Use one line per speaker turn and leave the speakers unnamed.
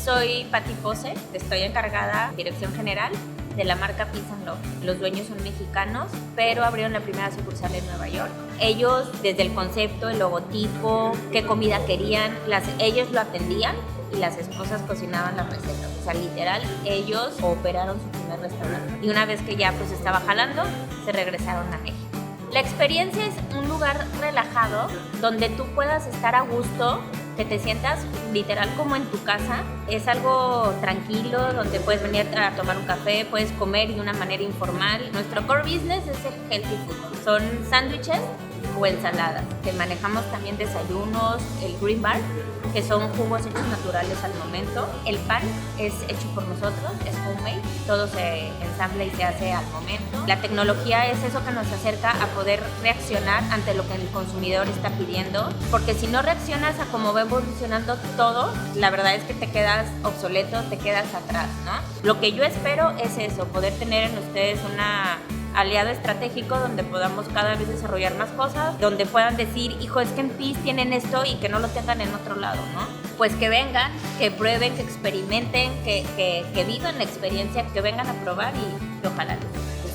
Soy Pati Pose, estoy encargada, dirección general, de la marca Peace and Love. Los dueños son mexicanos, pero abrieron la primera sucursal en Nueva York. Ellos, desde el concepto, el logotipo, qué comida querían, ellos lo atendían y las esposas cocinaban las recetas. O sea, literal, ellos operaron su primer restaurante. Y una vez que ya pues estaba jalando, se regresaron a México. La experiencia es un lugar relajado donde tú puedas estar a gusto, que te sientas literal como en tu casa. Es algo tranquilo, donde puedes venir a tomar un café, puedes comer de una manera informal. Nuestro core business es el healthy food. Son sándwiches o ensaladas. Que manejamos también desayunos, el green bar, que son jugos hechos naturales al momento. El pan es hecho por nosotros, es homemade, todo se ensambla y se hace al momento. La tecnología es eso que nos acerca a poder reaccionar ante lo que el consumidor está pidiendo, porque si no reaccionas a cómo va evolucionando todo, la verdad es que te quedas obsoleto, te quedas atrás, ¿no? Lo que yo espero es eso, poder tener en ustedes una aliado estratégico donde podamos cada vez desarrollar más cosas, donde puedan decir, hijo, es que en Peace tienen esto y que no lo tengan en otro lado, ¿no? Pues que vengan, que prueben, que experimenten, que vivan la experiencia, que vengan a probar y ojalá les guste.